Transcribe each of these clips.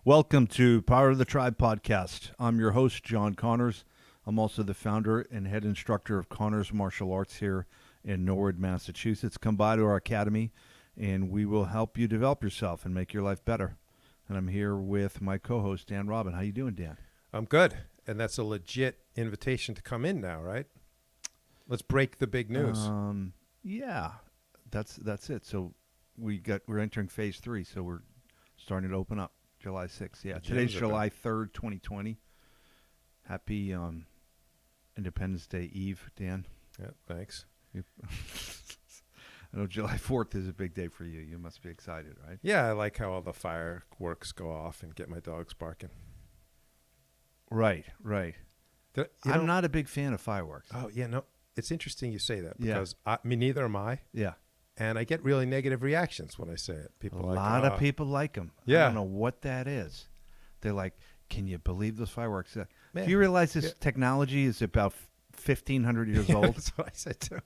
Welcome to Power of the Tribe podcast. I'm your host, John Connors. I'm also the founder and head instructor of Connors Martial Arts here in Norwood, Massachusetts. Come by to our academy, and we will help you develop yourself and make your life better. And I'm here with my co-host, Dan Robin. How you doing, Dan? I'm good, and that's a legit invitation to come in now, right? Let's break the big news. Yeah, that's it. So we're entering phase 3, so we're starting to open up July 6th. Yeah, today's July 3rd, 2020. Happy Independence Day Eve, Dan. Yeah, thanks. I know July 4th is a big day for you. You must be excited, right? Yeah, I like how all the fireworks go off and get my dogs barking. Right. I'm not a big fan of fireworks. Oh, yeah, no. It's interesting you say that Yeah. because neither am I. Yeah. And I get really negative reactions when I say it. People A are like, lot of people like them. Yeah. I don't know what that is. They're like, can you believe those fireworks? Man, Do you realize this technology is about 1,500 years old? That's what I said too.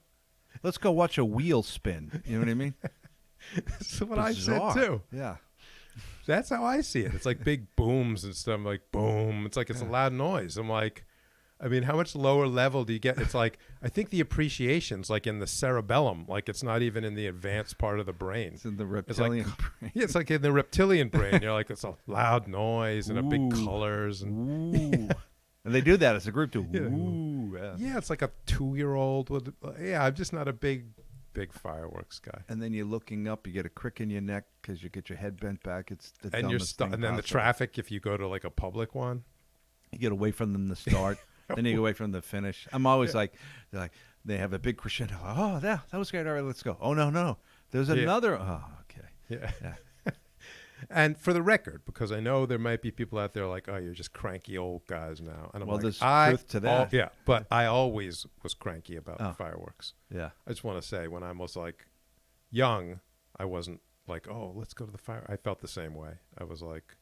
Let's go watch a wheel spin. You know what I mean? That's what Bizarre. I said too. Yeah. That's how I see it. It's like big booms and stuff. I'm like, boom. It's like it's a loud noise. I'm like, I mean, how much lower level do you get? It's like, I think the appreciation's like in the cerebellum. Like it's not even in the advanced part of the brain. It's in the reptilian brain. Yeah, it's like in the reptilian brain. You're like, it's a loud noise and a big colors. And Ooh. And they do that as a group too. Yeah. Ooh. Yeah. yeah, it's like a 2-year-old with, I'm just not a big fireworks guy. And then you're looking up, you get a crick in your neck because you get your head bent back. It's the And you're dumbest thing and then the possible. traffic, if you go to like a public one. You get away from them to start, then you get away from the finish. I'm always like, they have a big crescendo. Oh, that was great. All right, let's go. Oh, no. There's another. Oh, okay. Yeah. And for the record, because I know there might be people out there like, oh, you're just cranky old guys now. And I'm Well, like, there's truth to that. But I always was cranky about the fireworks. Yeah. I just want to say when I was like young, I wasn't like, oh, let's go to the fire. I felt the same way. I was like,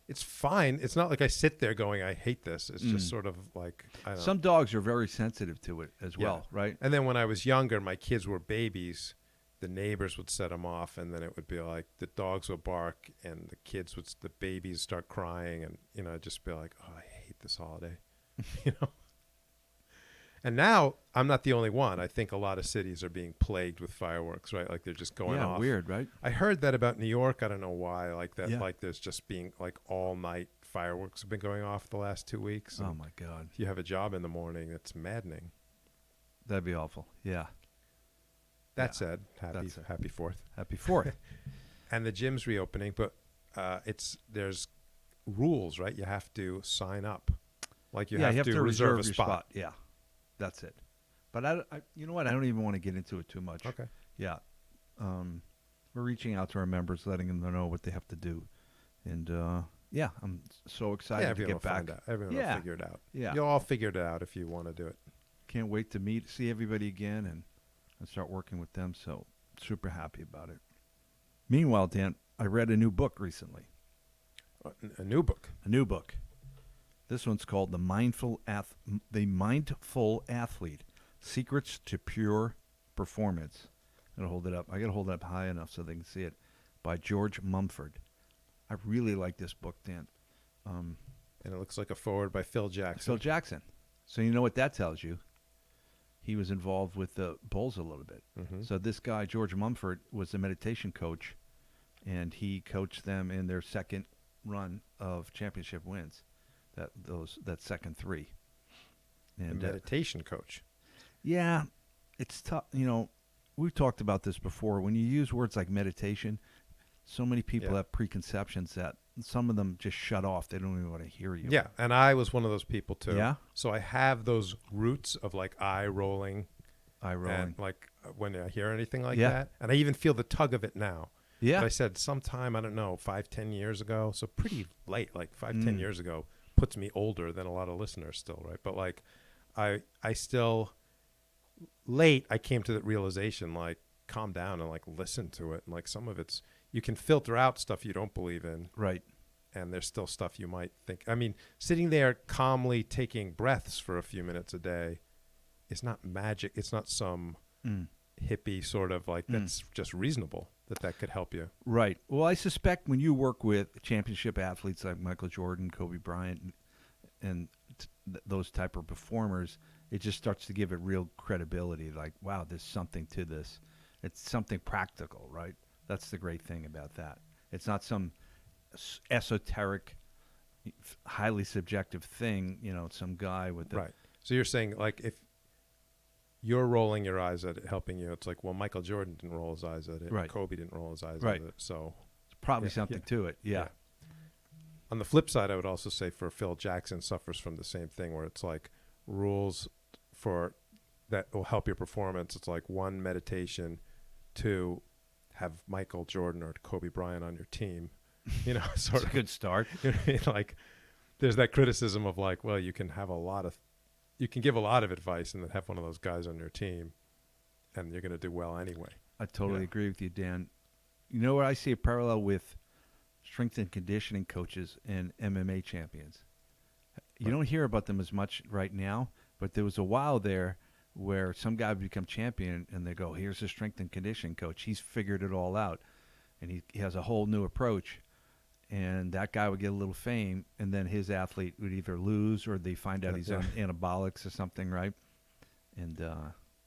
it's fine. It's not like I sit there going, I hate this. It's just sort of like, I don't know. Some dogs are very sensitive to it as well, right? And then when I was younger, my kids were babies. The neighbors would set them off, and then it would be like the dogs would bark, and the babies start crying, and I'd just be like, oh, I hate this holiday, And now I'm not the only one. I think a lot of cities are being plagued with fireworks, right? Like they're just going off. Yeah, weird, right? I heard that about New York. I don't know why. Like that. Yeah. Like there's just being like all night fireworks have been going off the last 2 weeks. Oh my God, If you have a job in the morning, it's maddening. that'd be awful. Yeah. That said, happy 4th. Happy 4th. And the gym's reopening, but there's rules, right? You have to sign up. Like you have to reserve a your spot. Yeah, that's it. But I you know what? I don't even want to get into it too much. Okay. Yeah. We're reaching out to our members, letting them know what they have to do. And I'm so excited to everyone get will back. find out. Everyone will figure it out. Yeah. You'll all figure it out if you want to do it. Can't wait to see everybody again and start working with them. So super happy about it. Meanwhile, Dan, I read a new book recently. A new book. A new book. This one's called The Mindful Athlete: Secrets to Pure Performance. I'm gonna hold it up. I gotta hold it up high enough so they can see it. By George Mumford. I really like this book, Dan. And it looks like a foreword by Phil Jackson. Phil Jackson. So you know what that tells you? He was involved with the Bulls a little bit. Mm-hmm. So this guy, George Mumford, was a meditation coach, and he coached them in their second run of championship wins, that second 3. And a meditation coach. Yeah, it's tough. We've talked about this before. When you use words like meditation, so many people have preconceptions that some of them just shut off. They don't even want to hear you. Yeah, and I was one of those people too. Yeah? So I have those roots of like eye rolling. And like when I hear anything like that. And I even feel the tug of it now. Yeah. But I said sometime, I don't know, 5-10 years ago. So pretty late, like 5-10 years ago, puts me older than a lot of listeners still, right? But like I still, late, I came to that realization, like calm down and like listen to it. And like some of it's, you can filter out stuff you don't believe in. Right. And there's still stuff you might think. I mean, sitting there calmly taking breaths for a few minutes a day is not magic. It's not some hippie sort of like, that's just reasonable. that could help you. Right. Well, I suspect when you work with championship athletes like Michael Jordan, Kobe Bryant, and those type of performers, it just starts to give it real credibility. Like, wow, there's something to this. It's something practical, right? That's the great thing about that. It's not some esoteric, highly subjective thing, some guy with the... Right. So you're saying, like, if you're rolling your eyes at it, helping you, it's like, well, Michael Jordan didn't roll his eyes at it. Right. Kobe didn't roll his eyes Right. at it. So It's probably something to it. Yeah. On the flip side, I would also say for Phil Jackson suffers from the same thing where it's like rules for that will help your performance. It's like 1, meditation, 2, have Michael Jordan or Kobe Bryant on your team. Sort It's a good start. Like there's that criticism of like, well, you can give a lot of advice and then have one of those guys on your team and you're going to do well anyway. I totally agree with you, Dan. You know what I see a parallel with strength and conditioning coaches and MMA champions. You don't hear about them as much right now, but there was a while there where some guy would become champion and they go, here's a strength and conditioning coach. He's figured it all out. And he has a whole new approach. And that guy would get a little fame, and then his athlete would either lose or they find out he's on anabolics or something, right? And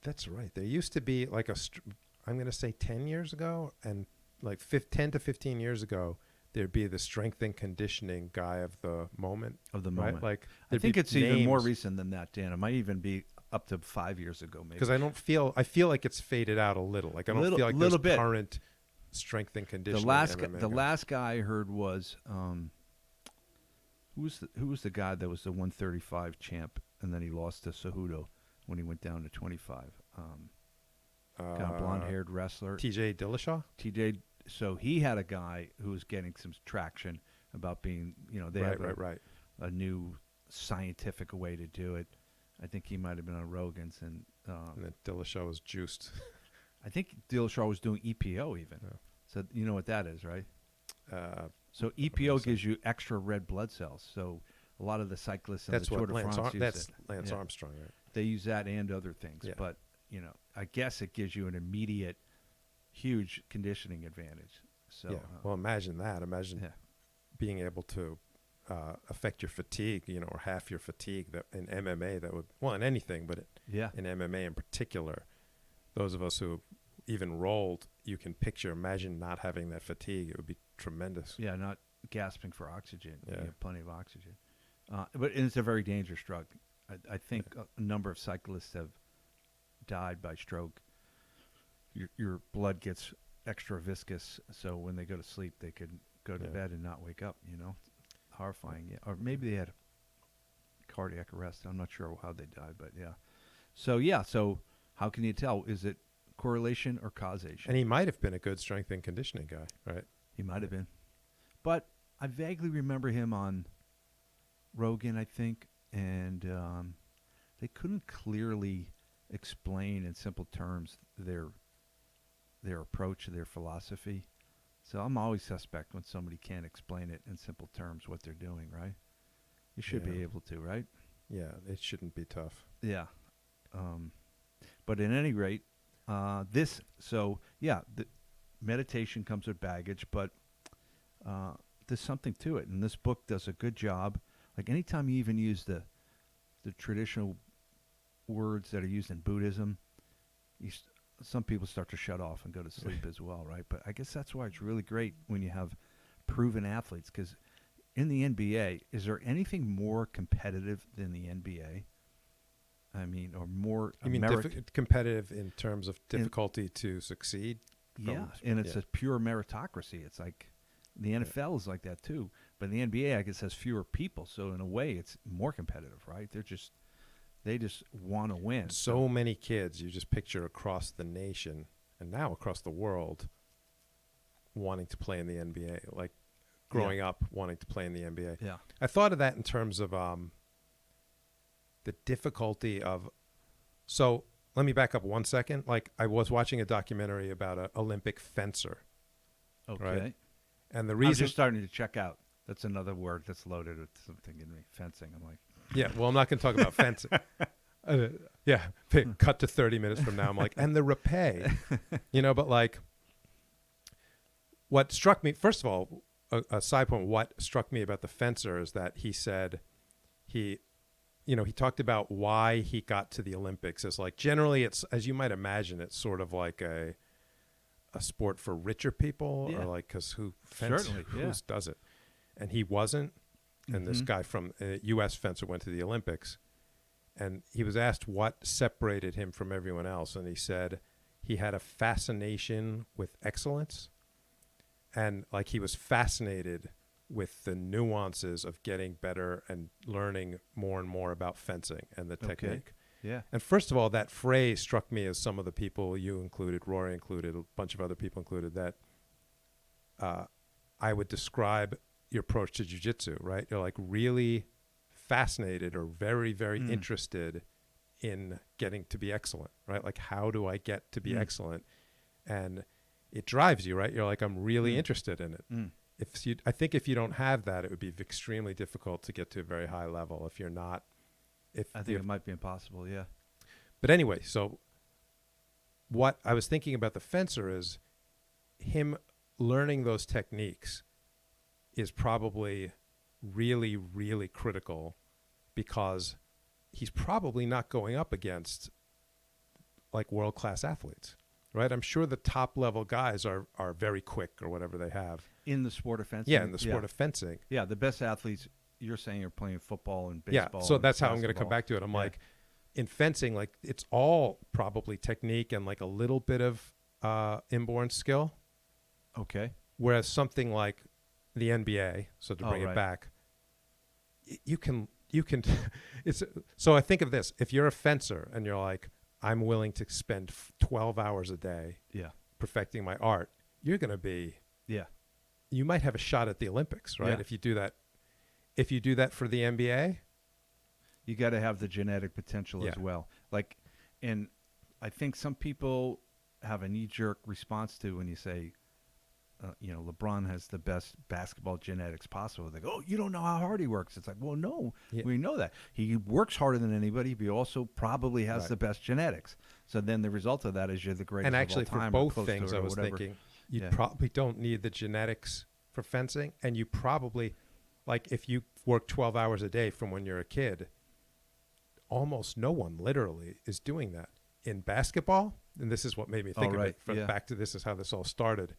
that's right. There used to be like I'm going to say 10 years ago, and like 10 to 15 years ago, there'd be the strength and conditioning guy of the moment. Right? Like I think it's even more recent than that, Dan. It might even be up to 5 years ago, maybe. Because I feel like it's faded out a little. Like I don't feel like there's current strength and conditioning. The last guy I heard was who was the guy that was the 135 champ, and then he lost to Cejudo when he went down to 25. Blonde-haired wrestler. TJ Dillashaw. So he had a guy who was getting some traction about being, they have a new scientific way to do it. I think he might have been on Rogan's, and then Dillashaw was juiced. I think Dillashaw was doing EPO even. Yeah. So you know what that is, right? So EPO gives you extra red blood cells. So a lot of the cyclists and the Tour de France use it. That's Lance Armstrong, right? They use that and other things. Yeah. But, I guess it gives you an immediate, huge conditioning advantage. So well, imagine that. Imagine being able to affect your fatigue, or half your fatigue that in MMA that would, well, in anything, but in MMA in particular. Those of us who even rolled, you can imagine not having that fatigue. It would be tremendous. Yeah, not gasping for oxygen. Yeah. You have plenty of oxygen. But it's a very dangerous drug. I think a number of cyclists have died by stroke. Your blood gets extra viscous, so when they go to sleep, they could go to bed and not wake up, Horrifying. Yeah. Or maybe they had cardiac arrest. I'm not sure how they died, but yeah. So how can you tell? Is it correlation or causation? And he might have been a good strength and conditioning guy, right? He might have been. But I vaguely remember him on Rogan, I think, and they couldn't clearly explain in simple terms their approach, their philosophy. So I'm always suspect when somebody can't explain it in simple terms what they're doing, right? You should be able to, right? Yeah, it shouldn't be tough. Yeah. But at any rate, the meditation comes with baggage, but there's something to it. And this book does a good job. Like anytime you even use the traditional words that are used in Buddhism, some people start to shut off and go to sleep as well, right? But I guess that's why it's really great when you have proven athletes, because in the NBA, is there anything more competitive than the NBA? I mean, or more... You mean competitive in terms of difficulty to succeed? Yeah, and it's a pure meritocracy. It's like the NFL is like that too. But the NBA, I guess, has fewer people. So in a way, it's more competitive, right? They just want to win. So many kids, you just picture across the nation and now across the world wanting to play in the NBA, like growing up wanting to play in the NBA. Yeah. I thought of that in terms of the difficulty of... So let me back up 1 second. Like I was watching a documentary about an Olympic fencer. Okay. Right? And the reason... I'm just starting to check out. That's another word that's loaded with something in me. Fencing. I'm like... Yeah, well, I'm not going to talk about fencing. Cut to 30 minutes from now. I'm like, and the rapé, but like, what struck me, first of all, a side point, what struck me about the fencer is that he said he talked about why he got to the Olympics. As like, generally it's, as you might imagine, it's sort of like a sport for richer people, or like, because who does it? And he wasn't. And this guy from a U.S. fencer went to the Olympics, and he was asked what separated him from everyone else. And he said he had a fascination with excellence. And like, he was fascinated with the nuances of getting better and learning more and more about fencing and the technique. Yeah. And first of all, that phrase struck me, as some of the people, you included, Rory included, a bunch of other people included, that I would describe your approach to jiu-jitsu, right? You're like really fascinated or very, very interested in getting to be excellent, right? Like, how do I get to be excellent? And it drives you, right? You're like, I'm really interested in it. I think if you don't have that, it would be extremely difficult to get to a very high level if you're not. I think it might be impossible, yeah. But anyway, so what I was thinking about the fencer is him learning those techniques is probably really, really critical, because he's probably not going up against like world-class athletes, right? I'm sure the top level guys are very quick, or whatever they have. In the sport of fencing? Yeah, in the sport of fencing. Yeah, the best athletes, you're saying, are playing football and baseball. Yeah, so that's how basketball. I'm going to come back to it. I'm like, in fencing, like, it's all probably technique and like a little bit of inborn skill. Okay. Whereas something like the NBA, so to bring it back, you can it's, so I think of this, if you're a fencer and you're like, I'm willing to spend 12 hours a day perfecting my art, you're going to be, you might have a shot at the Olympics, right? If you do that for the NBA, you got to have the genetic potential as well. Like, and I think some people have a knee-jerk response to when you say, LeBron has the best basketball genetics possible. They go, oh, you don't know how hard he works. It's like, well, no, we know that. He works harder than anybody, but he also probably has the best genetics. So then the result of that is you're the greatest and actually of all time, for both things, I was thinking, you Yeah. probably don't need the genetics for fencing. And you probably, like, if you work 12 hours a day from when you're a kid, almost no one literally is doing that. In basketball, and this is what made me think of it, back to this is how this all started.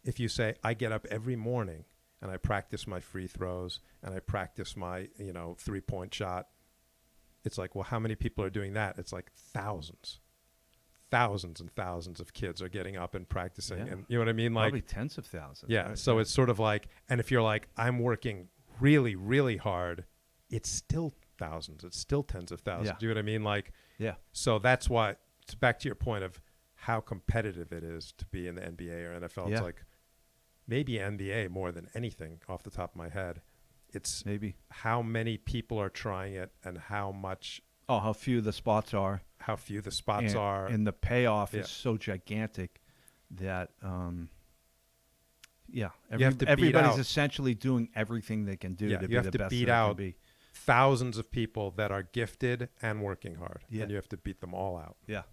If you say, I get up every morning and I practice my free throws and I practice my, 3-point shot, it's like, well, how many people are doing that? It's like thousands and thousands of kids are getting up and practicing. And you know what I mean? Like, probably tens of thousands. Yeah. Right? So it's sort of like, and if you're like, I'm working really, really hard, it's still thousands. It's still tens of thousands. Yeah. Do you know what I mean? Like, so that's why, it's back to your point of how competitive it is to be in the NBA or NFL. It's like, maybe NBA more than anything off the top of my head. It's maybe how many people are trying it and how much. Oh, how few the spots are. How few the spots are. And the payoff is so gigantic that, everybody's essentially doing everything they can do to be the best. You have to beat out thousands of people that are gifted and working hard. Yeah. And you have to beat them all out. Yeah.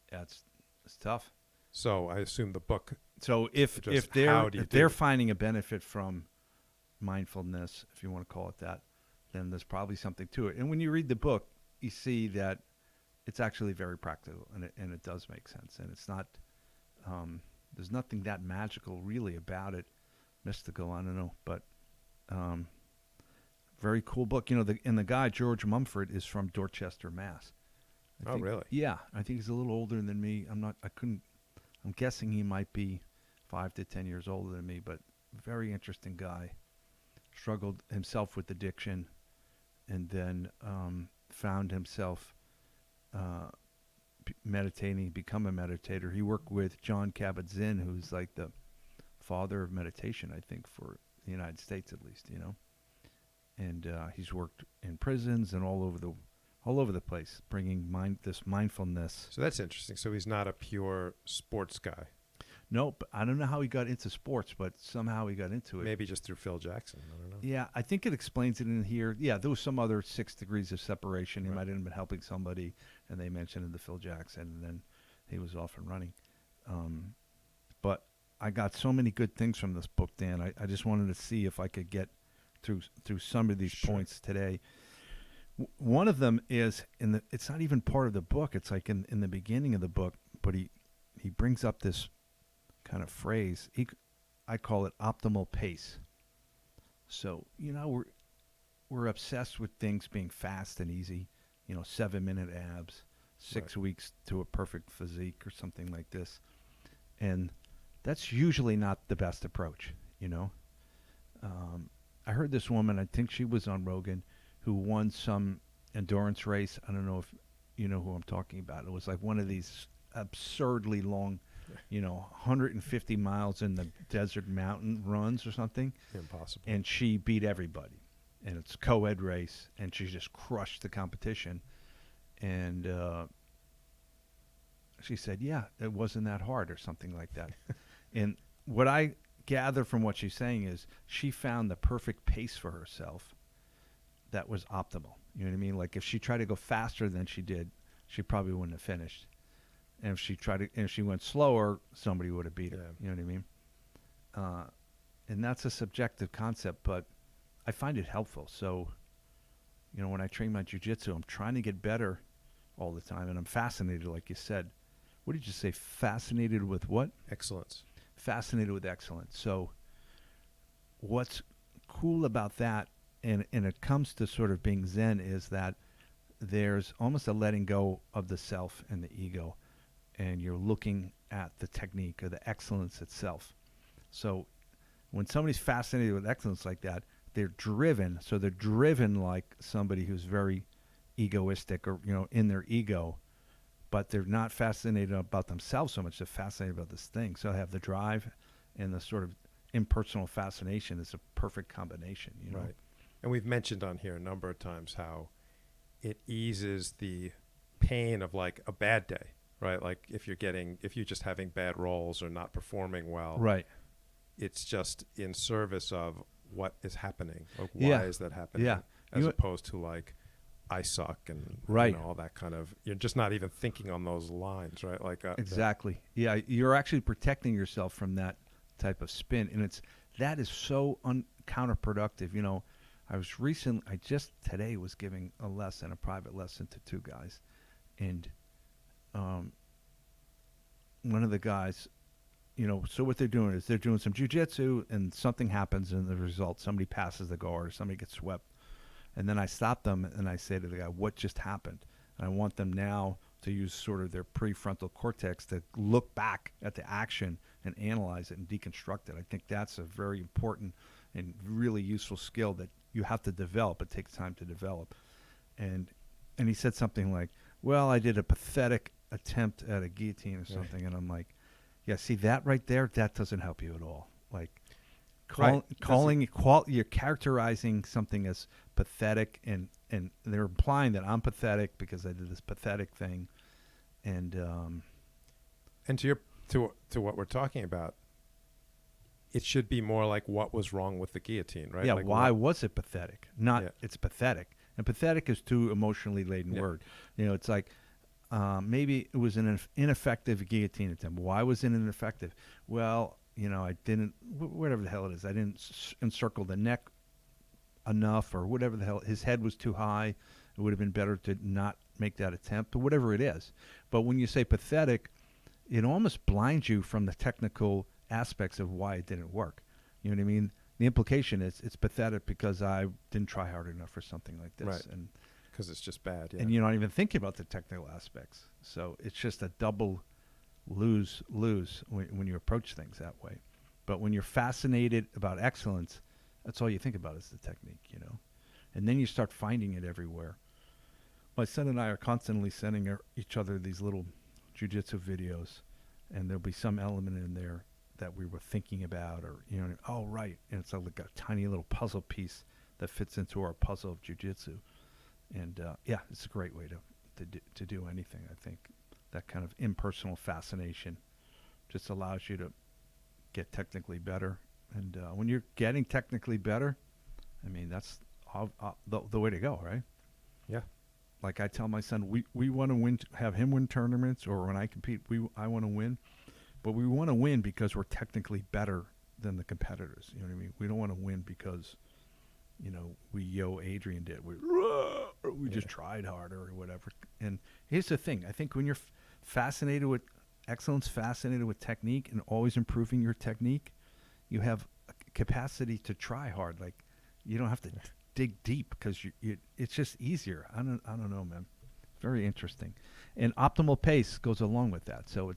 Yeah, it's tough. So I assume the book. So if they're finding a benefit from mindfulness, if you want to call it that, then there's probably something to it. And when you read the book, you see that it's actually very practical, and it does make sense. And it's not there's nothing that magical really about it, mystical. I don't know, but very cool book. The guy George Mumford is from Dorchester, Mass. I think, really? Yeah, I think he's a little older than me. I'm guessing he might be 5 to 10 years older than me, but very interesting guy. Struggled himself with addiction, and then found himself meditating, become a meditator. He worked with Jon Kabat-Zinn, who's like the father of meditation, I think, for the United States at least, And he's worked in prisons and all over the place, bringing this mindfulness. So that's interesting. So he's not a pure sports guy. No, but I don't know how he got into sports, but somehow he got into it. Maybe just through Phil Jackson. I don't know. Yeah, I think it explains it in here. Yeah, there was some other 6 degrees of separation. He might have been helping somebody, and they mentioned the Phil Jackson, and then he was off and running. But I got so many good things from this book, Dan. I just wanted to see if I could get through some of these points today. One of them is it's not even part of the book. It's like in the beginning of the book, but he brings up this kind of phrase. I call it optimal pace. So, we're obsessed with things being fast and easy, 7-minute abs, 6 weeks to a perfect physique or something like this. And that's usually not the best approach, I heard this woman, I think she was on Rogan, who won some endurance race. I don't know if you know who I'm talking about. It was like one of these absurdly long, 150 miles in the desert mountain runs or something. Impossible. And she beat everybody. And it's a co-ed race, and she just crushed the competition. And she said, yeah, it wasn't that hard or something like that. And what I gather from what she's saying is she found the perfect pace for herself that was optimal. You know what I mean? Like if she tried to go faster than she did, she probably wouldn't have finished. And if she went slower, somebody would have beat her. You know what I mean? And that's a subjective concept, but I find it helpful. So, when I train my jiu-jitsu, I'm trying to get better all the time, and I'm fascinated, like you said. What did you say? Fascinated with what? Excellence. Fascinated with excellence. So what's cool about that, and it comes to sort of being Zen, is that there's almost a letting go of the self and the ego, and you're looking at the technique or the excellence itself. So when somebody's fascinated with excellence like that, they're driven. So they're driven like somebody who's very egoistic or, in their ego, but they're not fascinated about themselves so much. They're fascinated about this thing. So they have the drive and the sort of impersonal fascination is a perfect combination, Right. And we've mentioned on here a number of times how it eases the pain of like a bad day, right? Like if you're just having bad rolls or not performing well, right? It's just in service of what is happening. Like why is that happening? Yeah. As opposed to like, I suck and all that kind of, you're just not even thinking on those lines, right? Like exactly. Yeah. You're actually protecting yourself from that type of spin. And that is so counterproductive. I just today was giving a private lesson to two guys. And one of the guys, so what they're doing is they're doing some jiu-jitsu and something happens and the result, somebody passes the guard or somebody gets swept. And then I stop them and I say to the guy, what just happened? And I want them now to use sort of their prefrontal cortex to look back at the action and analyze it and deconstruct it. I think that's a very important and really useful skill that you have to develop. It takes time to develop. And he said something like, well, I did a pathetic attempt at a guillotine or something. Right. And I'm like, yeah, see that right there? That doesn't help you at all. Like you're characterizing something as pathetic and they're implying that I'm pathetic because I did this pathetic thing. And to what we're talking about, it should be more like what was wrong with the guillotine, right? Yeah, like why was it pathetic? It's pathetic. And pathetic is too emotionally laden word. It's like maybe it was an ineffective guillotine attempt. Why was it ineffective? Well, I didn't, whatever the hell it is, I didn't encircle the neck enough or whatever the hell. His head was too high. It would have been better to not make that attempt, but whatever it is. But when you say pathetic, it almost blinds you from the technical aspects of why it didn't work. You know what I mean? The implication is it's pathetic because I didn't try hard enough or something like this. Right. And because it's just bad. Yeah. And you're not even thinking about the technical aspects. So it's just a double lose when you approach things that way. But when you're fascinated about excellence, that's all you think about is the technique, And then you start finding it everywhere. My son and I are constantly sending each other these little jiu-jitsu videos, and there'll be some element in there that we were thinking about or, oh, right. And it's like a tiny little puzzle piece that fits into our puzzle of jiu-jitsu. And, it's a great way to do anything, I think. That kind of impersonal fascination just allows you to get technically better. And when you're getting technically better, I mean, that's the way to go, right? Yeah. Like I tell my son, we want to win, have him win tournaments, or when I compete, I want to win. but we want to win because we're technically better than the competitors. You know what I mean? We don't want to win because, Adrian did. We just tried harder or whatever. And here's the thing. I think when you're fascinated with excellence, fascinated with technique and always improving your technique, you have a capacity to try hard. Like, you don't have to dig deep because it's just easier. I don't know, man. Very interesting. And optimal pace goes along with that. So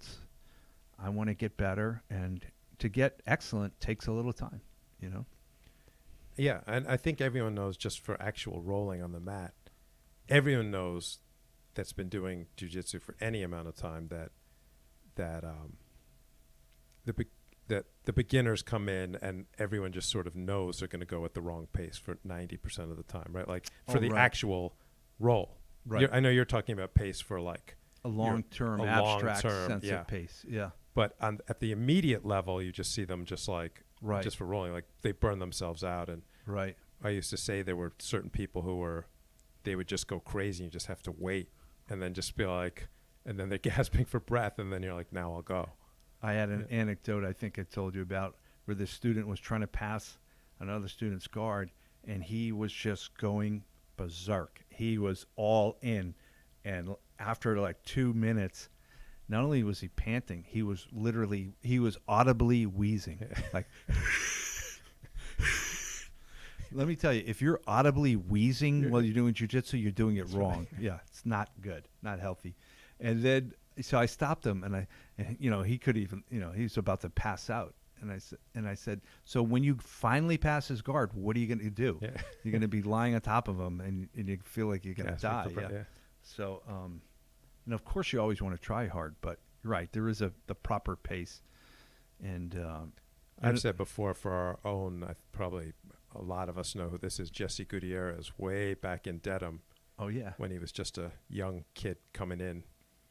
I want to get better, and to get excellent takes a little time, Yeah, and I think everyone knows, just for actual rolling on the mat, everyone knows that's been doing jiu-jitsu for any amount of time that the beginners come in and everyone just sort of knows they're going to go at the wrong pace for 90% of the time, right? Like for the actual roll. Right. I know you're talking about pace for like a long-term abstract sense of pace. Yeah. But at the immediate level, you just see them just like, right, just for rolling, like they burn themselves out. And right. I used to say there were certain people they would just go crazy. You just have to wait and then just be like, and then they're gasping for breath. And then you're like, now I'll go. I had an anecdote I think I told you about where this student was trying to pass another student's guard, and he was just going berserk. He was all in. And after like 2 minutes, not only was he panting, he was audibly wheezing. Like, let me tell you, if you're audibly wheezing while you're doing jiu-jitsu, you're doing it wrong. Right. Yeah, it's not good, not healthy. And then, so I stopped him, and he could even, he was about to pass out. And I said, so when you finally pass his guard, what are you going to do? Yeah. You're going to be lying on top of him, and you feel like you're going to die. Yeah. So, and of course you always want to try hard, but you're right, there is the proper pace. And I've said before, for our own, probably a lot of us know who this is, Jesse Gutierrez, way back in Dedham. Oh, yeah. When he was just a young kid coming in.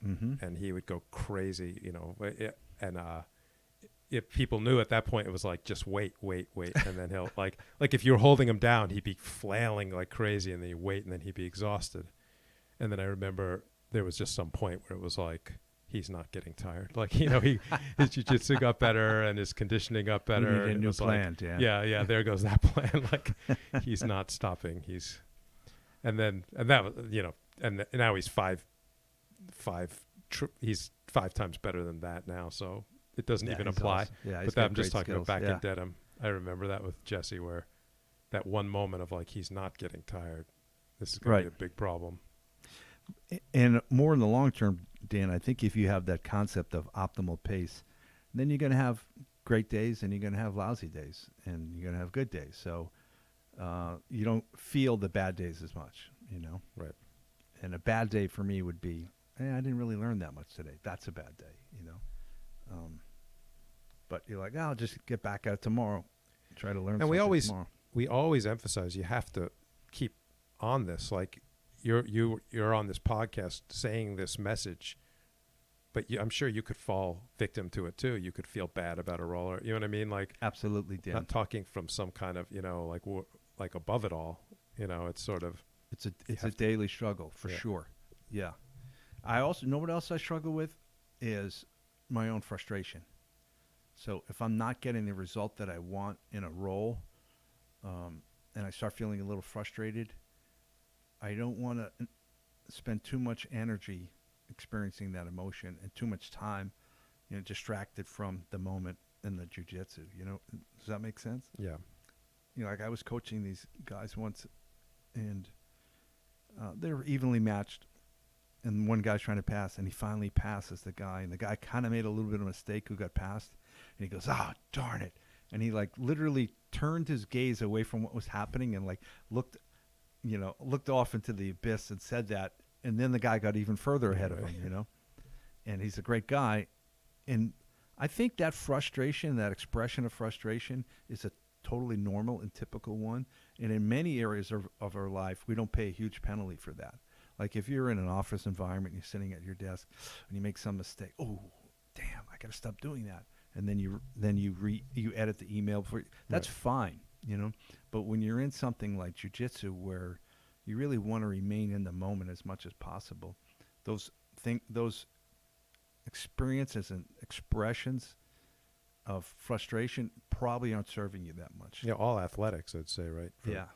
Mm-hmm. And he would go crazy, and if people knew at that point, it was like, just wait. And then he'll like if you're holding him down, he'd be flailing like crazy, and then you wait, and then he'd be exhausted. And then I remember there was just some point where it was like, he's not getting tired. Like, his jiu-jitsu got better and his conditioning got better. We need a new plan, like, Dan. Yeah, there goes that plan. Like, he's not stopping. And that was, and now he's he's 5 times better than that now. So it doesn't even apply. Awesome. Yeah, but I'm just talking about back in Dedham. I remember that with Jesse, where that one moment of like, he's not getting tired. This is going to be a big problem. And more in the long term, Dan, I think if you have that concept of optimal pace, then you're going to have great days and you're going to have lousy days and you're going to have good days. So you don't feel the bad days as much, Right. And a bad day for me would be, I didn't really learn that much today. That's a bad day, But you're like, I'll just get back at it tomorrow. Try to learn something tomorrow. We always emphasize you have to keep on this. Like, you're on this podcast saying this message, but I'm sure you could fall victim to it too. You could feel bad about a roller. You know what I mean? Like, absolutely, Dan. Not talking from some kind of like above it all. It's sort of it's a daily struggle for sure. Yeah. I also know what else I struggle with is my own frustration. So if I'm not getting the result that I want in a roll, and I start feeling a little frustrated, I don't want to spend too much energy experiencing that emotion and too much time, distracted from the moment in the jiu-jitsu. Does that make sense? Yeah. Like I was coaching these guys once, and they were evenly matched, and one guy's trying to pass, and he finally passes the guy, and the guy kind of made a little bit of a mistake who got passed, and he goes, darn it. And he like literally turned his gaze away from what was happening and like looked off into the abyss and said that. And then the guy got even further ahead of him, and he's a great guy. And I think that frustration, that expression of frustration is a totally normal and typical one. And in many areas of our life, we don't pay a huge penalty for that. Like if you're in an office environment, you're sitting at your desk and you make some mistake. Oh, damn, I got to stop doing that. And then you edit the email before that's fine, But when you're in something like jiu-jitsu where you really want to remain in the moment as much as possible, those experiences and expressions of frustration probably aren't serving you that much. Yeah, all athletics, I'd say, right? For Yeah.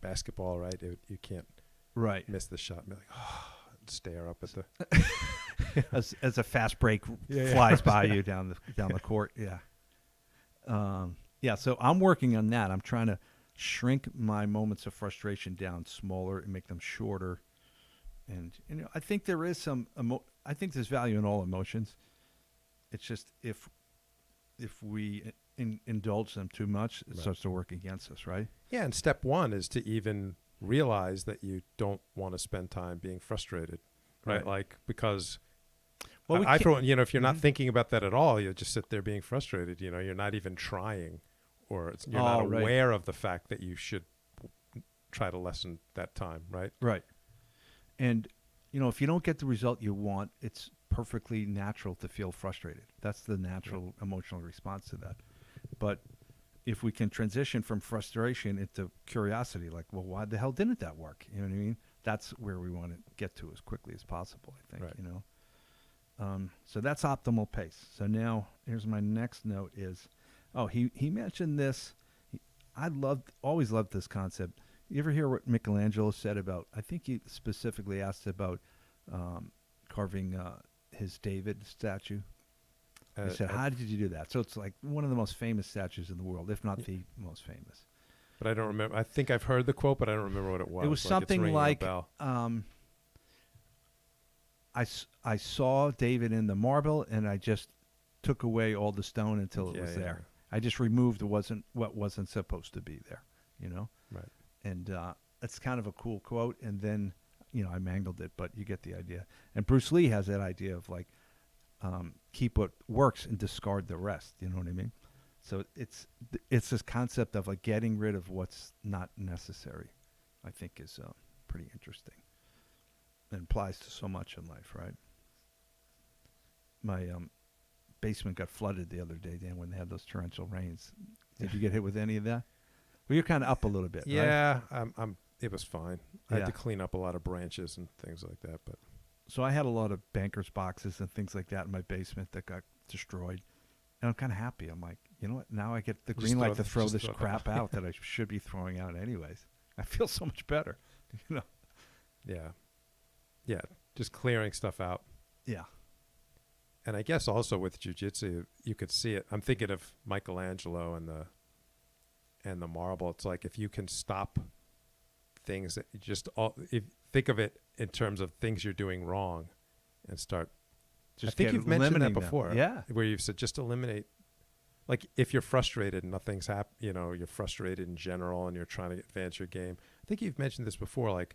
basketball, right? You can't Right. miss the shot and be like, oh, stare up at the. As a fast break Yeah. flies by you down the court. Yeah. Yeah. So I'm working on that. I'm trying to shrink my moments of frustration down smaller and make them shorter. And I think there is I think there's value in all emotions. It's just if we indulge them too much, it starts to work against us, right? Yeah, and step one is to even realize that you don't want to spend time being frustrated, right? Like, because I throw, if you're not thinking about that at all, you'll just sit there being frustrated. You're not even trying, or you're not aware of the fact that you should try to lessen that time, right? Right. And, if you don't get the result you want, it's perfectly natural to feel frustrated. That's the natural emotional response to that. But if we can transition from frustration into curiosity, like, well, why the hell didn't that work? You know what I mean? That's where we want to get to as quickly as possible, I think, So that's optimal pace. So now here's my next note is, he mentioned this. I always loved this concept. You ever hear what Michelangelo said about, I think he specifically asked about carving his David statue. He said, how did you do that? So it's like one of the most famous statues in the world, if not the most famous. But I don't remember. I think I've heard the quote, but I don't remember what it was. It was something like, I saw David in the marble, and I just took away all the stone until it was there. I just removed what wasn't supposed to be there, Right. And it's kind of a cool quote. And then, I mangled it, but you get the idea. And Bruce Lee has that idea of like, keep what works and discard the rest. You know what I mean? So it's this concept of like getting rid of what's not necessary, I think is pretty interesting. And applies to so much in life, right? My basement got flooded the other day, Dan, when they had those torrential rains. Did you get hit with any of that? Well, you're kind of up a little bit, right? Yeah, it was fine. I had to clean up a lot of branches and things like that. But so I had a lot of banker's boxes and things like that in my basement that got destroyed. And I'm kind of happy. I'm like, you know what? Now I get the green light to throw this crap out that I should be throwing out anyways. I feel so much better, Yeah. Yeah, just clearing stuff out. Yeah. And I guess also with jiu-jitsu, you could see it. I'm thinking of Michelangelo and the marble. It's like if you can stop things that think of it in terms of things you're doing wrong and start. I think you've mentioned that before. Yeah. Where you've said just eliminate. Like if you're frustrated and nothing's happening, you're frustrated in general and you're trying to advance your game. I think you've mentioned this before, like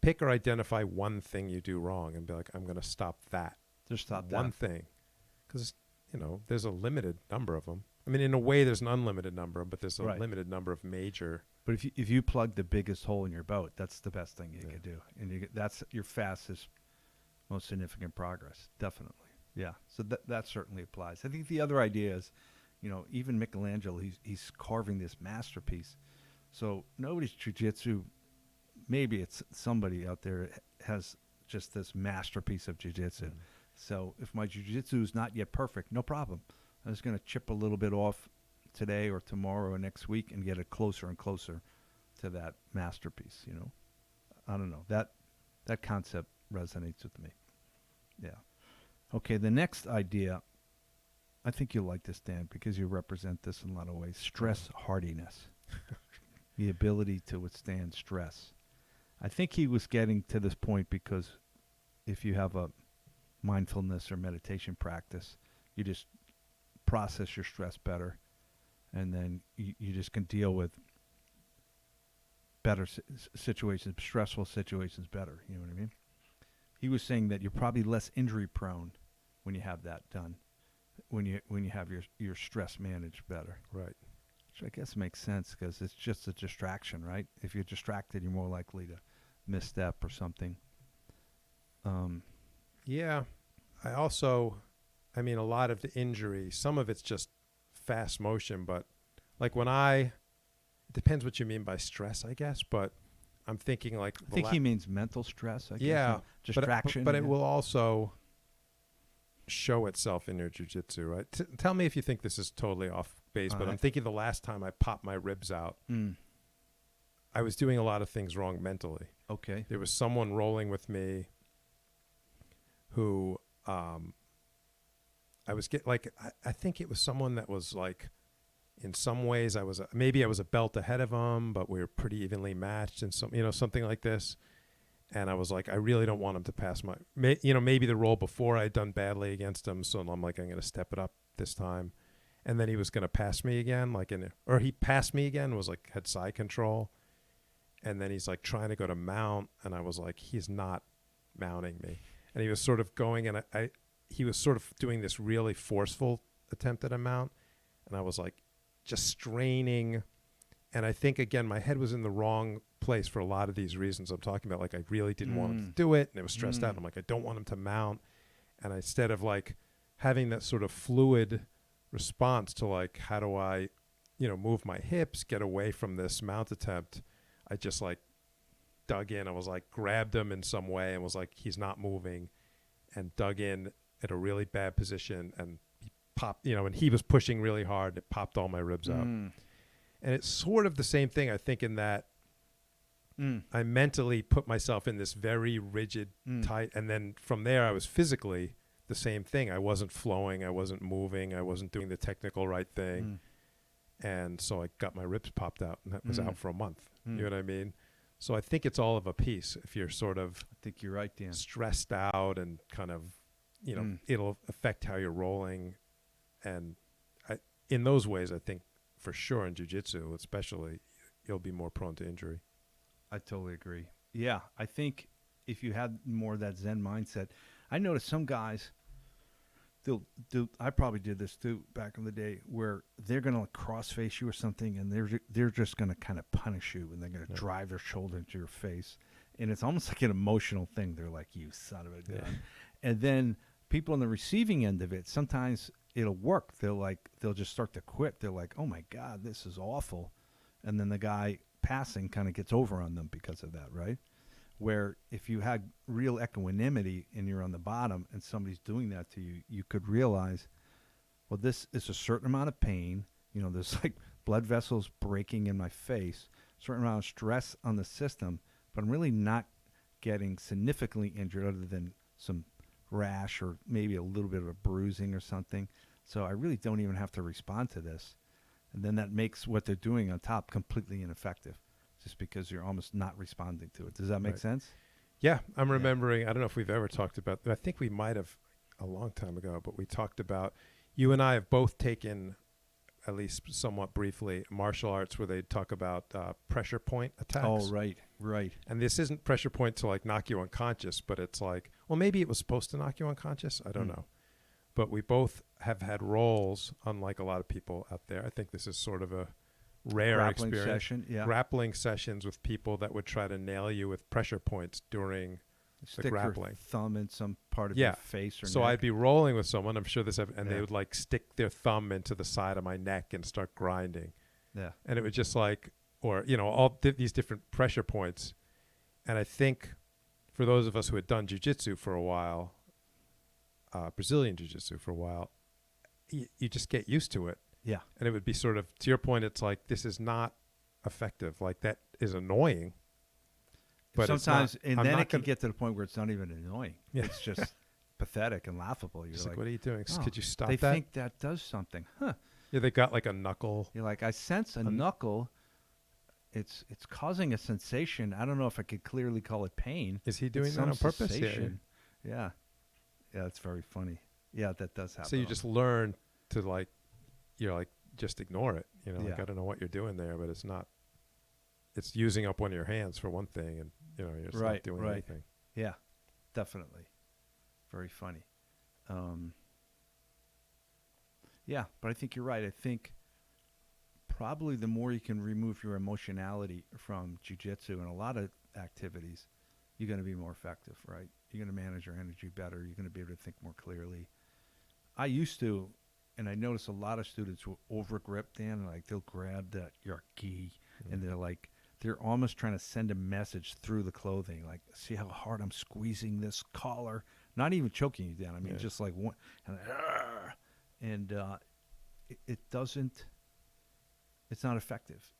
pick or identify one thing you do wrong and be like, I'm going to stop that. Just stop one thing. Because, there's a limited number of them. I mean, in a way, there's an unlimited number, but there's a limited number of major. But if you plug the biggest hole in your boat, that's the best thing you could do. And that's your fastest, most significant progress. Definitely. Yeah. So that certainly applies. I think the other idea is, even Michelangelo, he's carving this masterpiece. So nobody's jiu-jitsu, maybe it's somebody out there has just this masterpiece of jiu-jitsu. So if my jiu-jitsu is not yet perfect, no problem. I'm just going to chip a little bit off today or tomorrow or next week and get it closer and closer to that masterpiece, I don't know. That concept resonates with me. Yeah. Okay, the next idea, I think you'll like this, Dan, because you represent this in a lot of ways. Stress hardiness. The ability to withstand stress. I think he was getting to this point because if you have a mindfulness or meditation practice, you just process your stress better, and then you just can deal with better situations, stressful situations better. You know what I mean? He was saying that you're probably less injury prone when you have that done, when you have your stress managed better. Right. Which I guess makes sense because it's just a distraction, right? If you're distracted, you're more likely to misstep or something. Yeah. I mean, a lot of the injury, some of it's just fast motion, but like it depends what you mean by stress, I guess, but I'm thinking like... I think he means mental stress, I guess. Yeah. Distraction. But it will also... show itself in your jiu-jitsu, right? Tell me if you think this is totally off base, but I'm thinking the last time I popped my ribs out, I was doing a lot of things wrong mentally. Okay. There was someone rolling with me who I think it was someone that was like, in some ways maybe I was a belt ahead of him, but we were pretty evenly matched and something like this. And I was like, I really don't want him to pass maybe the roll before I'd done badly against him. So I'm like, I'm going to step it up this time. And then he was going to pass me again, or he passed me again, had side control. And then he's like trying to go to mount. And I was like, he's not mounting me. And he was sort of going, and he was sort of doing this really forceful attempt at a mount. And I was like just straining. And I think, again, my head was in the wrong place for a lot of these reasons I'm talking about. Like, I really didn't want him to do it, and it was stressed out. And I'm like, I don't want him to mount. And instead of like having that sort of fluid response to like, how do I, move my hips, get away from this mount attempt, I just like dug in. I was like, grabbed him in some way and was like, he's not moving, and dug in at a really bad position, and he popped, and he was pushing really hard. It popped all my ribs out. And it's sort of the same thing, I think, in that I mentally put myself in this very rigid, tight, and then from there I was physically the same thing. I wasn't flowing, I wasn't moving, I wasn't doing the technical right thing. And so I got my ribs popped out, and that was out for a month. You know what I mean? So I think it's all of a piece. If you're sort of, I think you're right, Dan, stressed out and kind of, it'll affect how you're rolling. And in those ways, I think for sure in jiu-jitsu, especially, you'll be more prone to injury. I totally agree. Yeah, I think if you had more of that Zen mindset, I noticed some guys, I probably did this too back in the day, where they're going to like cross-face you or something, and they're just going to kind of punish you, and they're going to drive their shoulder into your face. And it's almost like an emotional thing. They're like, you son of a gun. Yeah. And then people on the receiving end of it, sometimes it'll work. They'll just start to quit. They're like, oh my God, this is awful. And then the guy passing kind of gets over on them because of that, right? Where if you had real equanimity and you're on the bottom and somebody's doing that to you, you could realize, well, this is a certain amount of pain. There's like blood vessels breaking in my face, certain amount of stress on the system, but I'm really not getting significantly injured other than some rash or maybe a little bit of a bruising or something. So I really don't even have to respond to this. And then that makes what they're doing on top completely ineffective, just because you're almost not responding to it. Does that make sense? Yeah, I'm remembering, I don't know if we've ever talked about, I think we might have a long time ago, but we talked about, you and I have both taken, at least somewhat briefly, martial arts where they talk about pressure point attacks. Oh, right. And this isn't pressure point to like knock you unconscious, but it's like, well, maybe it was supposed to knock you unconscious. I don't know. But we both have had roles, unlike a lot of people out there. I think this is sort of a rare grappling experience. Session, yeah. Grappling sessions with people that would try to nail you with pressure points during the grappling. Your thumb in some part of your face or so neck. I'd be rolling with someone, I'm sure they would like stick their thumb into the side of my neck and start grinding. Yeah. And it would just like, or, all these different pressure points. And I think for those of us who had done jiu-jitsu for a while, Brazilian jiu-jitsu for a while, you just get used to it. Yeah. And it would be sort of, to your point, it's like, this is not effective. Like, that is annoying. But sometimes, and then it can get to the point where it's not even annoying. Yeah. It's just pathetic and laughable. You're like, what are you doing? Could you stop they that? They think that does something. Huh. Yeah, they got like a knuckle. You're like, I sense a knuckle. It's causing a sensation. I don't know if I could clearly call it pain. Is he doing that on purpose? Yeah. Yeah, it's very funny. Yeah, that does happen. So you just learn to like, just ignore it. Like, Yeah. I don't know what you're doing there, but it's not. It's using up one of your hands for one thing, and you're just not doing anything. Yeah, definitely. Very funny. Yeah, but I think you're right. I think probably the more you can remove your emotionality from jiu-jitsu and a lot of activities, you're going to be more effective, right? You're going to manage your energy better. You're going to be able to think more clearly. I used to, and I notice a lot of students will overgrip, Dan, and like they'll grab your gi, and they're almost trying to send a message through the clothing, like, see how hard I'm squeezing this collar. not even choking you down. I mean, Yeah. just like one, and it doesn't. It's not effective.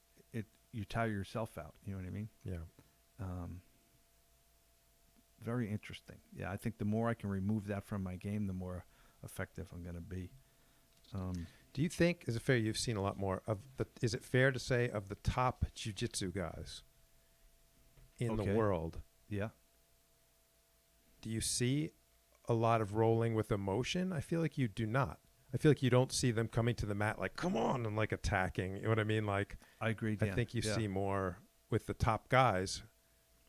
You tire yourself out. You know what I mean? Yeah. Very interesting. Yeah, I think the more I can remove that from my game, the more effective I'm going to be. Do you think, is it fair, you've seen a lot more of is it fair to say of the top jiu-jitsu guys in the world, Yeah. do you see a lot of rolling with emotion? I feel like you do not. I feel like you don't see them coming to the mat like, come on, and like attacking. You know what I mean? Like, I agree, Dan. I think you Yeah. see more with the top guys.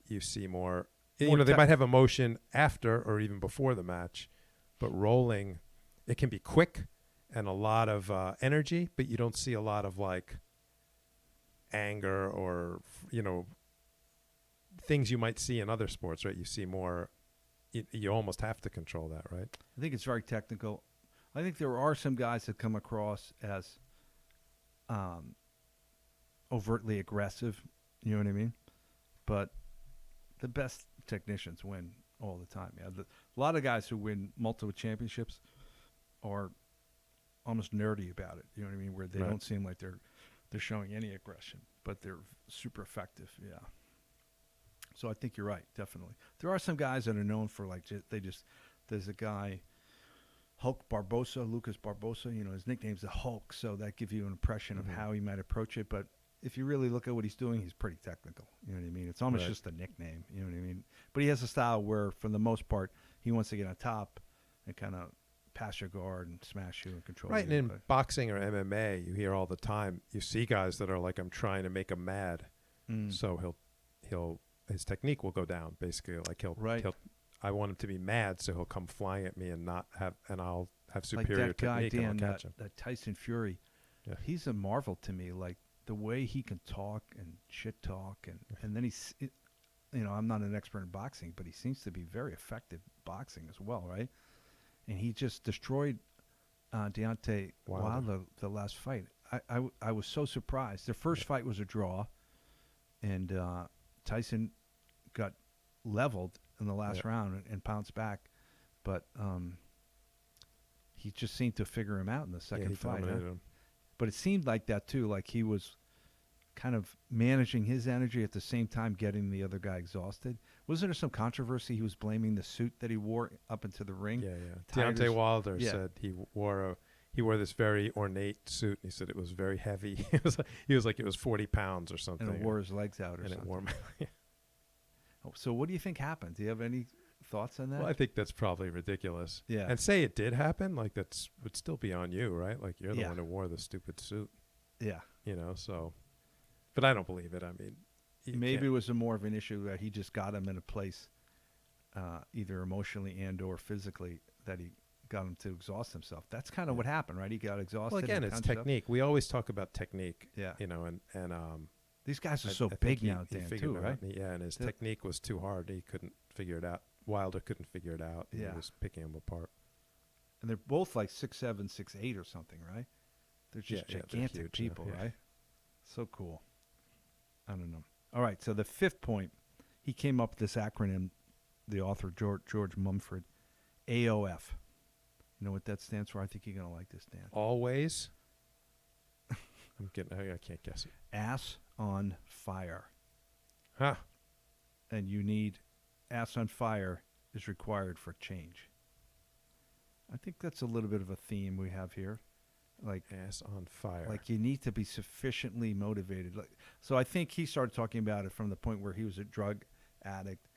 You see more, More they might have emotion after or even before the match, but rolling, it can be quick and a lot of energy, but you don't see a lot of like anger or, things you might see in other sports, right? You see more, you almost have to control that, right? I think it's very technical. I think there are some guys that come across as overtly aggressive. You know what I mean? But the best technicians win all the time. Yeah, a lot of guys who win multiple championships are almost nerdy about it. You know what I mean? Where they Right. don't seem like they're showing any aggression, but they're super effective. Yeah. So I think you're right. Definitely, there are some guys that are known for like there's a guy. Hulk Barbosa, Lucas Barbosa, his nickname's the Hulk, so that gives you an impression of how he might approach it. But if you really look at what he's doing, he's pretty technical. You know what I mean? It's almost Right. just a nickname. You know what I mean? But he has a style where, for the most part, he wants to get on top and kind of pass your guard and smash you and control Right, you. and in boxing or MMA, you hear all the time, you see guys that are like, I'm trying to make him mad. So his technique will go down, basically. Like I want him to be mad, so he'll come flying at me and I'll have superior like that guy, technique and Dan, I'll catch him. that Tyson Fury. Yeah. He's a marvel to me. Like the way he can talk and shit talk, and then I'm not an expert in boxing, but he seems to be very effective boxing as well, right? And he just destroyed Deonte Wilder the last fight. I was so surprised. Their first fight was a draw, and Tyson got leveled in the last round and bounced back, but he just seemed to figure him out in the second fight. Him. But it seemed like that too, like he was kind of managing his energy at the same time getting the other guy exhausted. Wasn't there some controversy? He was blaming the suit that he wore up into the ring. Yeah. Deontay Wilder said he wore this very ornate suit, and he said it was very heavy. He was like it was 40 pounds or something. And it wore his legs out or something. It wore him. So what do you think happened? Do you have any thoughts on that? Well, I think that's probably ridiculous. Yeah. And say it did happen, like that would still be on you, right? Like you're the one who wore the stupid suit. Yeah. So. But I don't believe it. I mean, maybe it was more of an issue that he just got him in a place, either emotionally and or physically, that he got him to exhaust himself. That's kind of what happened, right? He got exhausted. Well, again, it's technique. We always talk about technique. Yeah. And these guys are so big now, Dan, too, right? And his technique was too hard. He couldn't figure it out. Wilder couldn't figure it out. Yeah. He was picking him apart. And they're both like 6'7", 6'8", or something, right? They're just gigantic they're huge, people, yeah. right? So cool. I don't know. All right, so the fifth point, he came up with this acronym, the author, George Mumford, AOF. You know what that stands for? I think you're going to like this, Dan. Always? I can't guess it. Ass on fire. Huh. And you need ass on fire is required for change. I think that's a little bit of a theme we have here. Like ass on fire. Like you need to be sufficiently motivated. So I think he started talking about it from the point where he was a drug addict,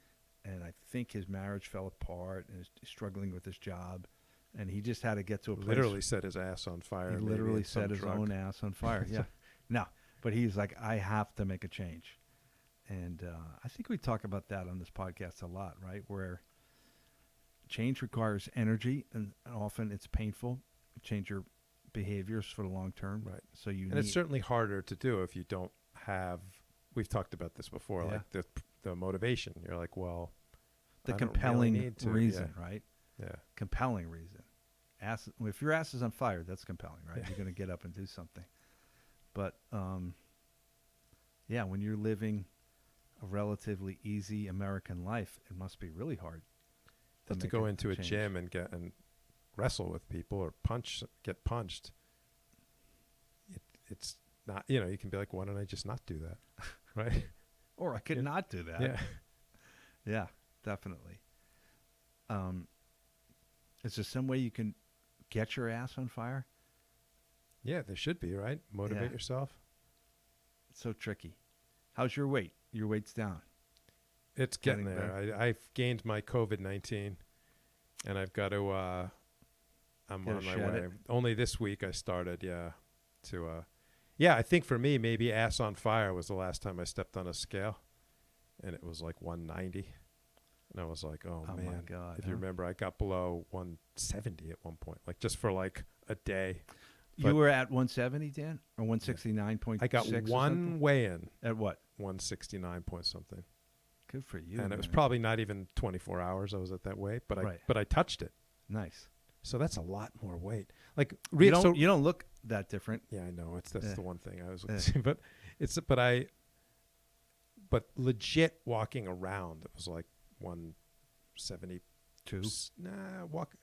and I think his marriage fell apart, and is struggling with his job, and he just had to get to a place. Literally set his ass on fire. He literally set his own ass on fire. Yeah. No, but he's like, I have to make a change, and I think we talk about that on this podcast a lot, right? Where change requires energy, and often it's painful. Change your behaviors for the long term, right? So it's certainly harder to do if you don't have. We've talked about this before, Yeah. like the motivation. You're like, well, the I compelling don't really need to. reason, right? Yeah, compelling reason. If your ass is on fire, that's compelling, right? You're going to get up and do something. But when you're living a relatively easy American life, it must be really hard. to to make go into a change. gym and wrestle with people or get punched, it's not, you can be like, why don't I just not do that? Right? Or I could not do that. Yeah. Yeah, definitely. Is there some way you can get your ass on fire? Yeah, there should be, right? Motivate Yeah. yourself. It's so tricky. How's your weight? Your weight's down. It's Getting getting there. I've gained my COVID-19, and I've got to, I'm Gotta on my shed way. it. Only this week I started, I think for me, maybe ass on fire was the last time I stepped on a scale, and it was like 190. And I was like, oh Oh, man. my God. If you remember, I got below 170 at one point, like just for like a day. You but- were at 170, Dan? Or 169.6? I got or one something? weigh-in, At what? 169 point something. Good for you. And it was man. probably not even 24 hours I was at that weight, but Right. I touched it. Nice. So that's a lot more weight. Like You don't look that different. yeah, I know. That's Yeah. the one thing I was Yeah. saying, but legit walking around, it was like 170. 2. Walk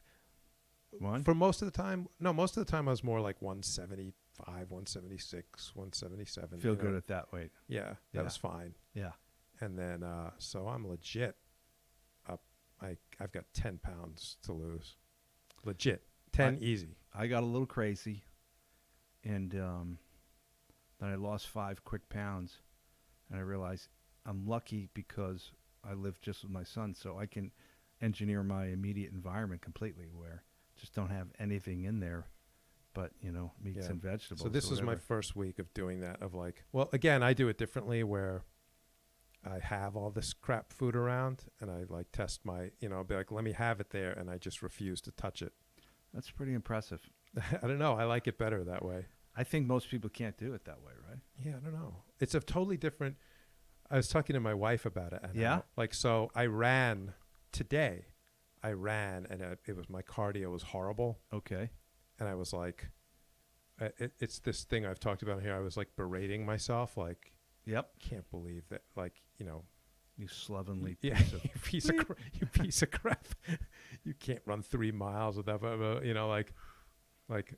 1. for most of the time. No, most of the time I was more like 175, 176, 177. Feel good at that weight. Yeah, that Yeah. was fine. Yeah. And then so I'm legit up. I've got 10 pounds to lose. Legit 10 easy. I got a little crazy, and then I lost 5 quick pounds, and I realized I'm lucky because I live just with my son, so I can engineer my immediate environment completely, where just don't have anything in there but meats Yeah. and vegetables. So this or was my whatever. first week of doing that. Of like, well, again, I do it differently where I have all this crap food around, and I like test my, I'll be like, let me have it there, and I just refuse to touch it. That's pretty impressive. I don't know. I like it better that way. I think most people can't do it that way, right? Yeah, I don't know. It's a totally different. I was talking to my wife about it. And Yeah? so I ran today. And it was, my cardio was horrible. Okay. And I was like, it's this thing I've talked about here. I was like berating myself, like, Yep. can't believe that, like, You slovenly yeah, piece of... you piece of crap. You can't run 3 miles without, like.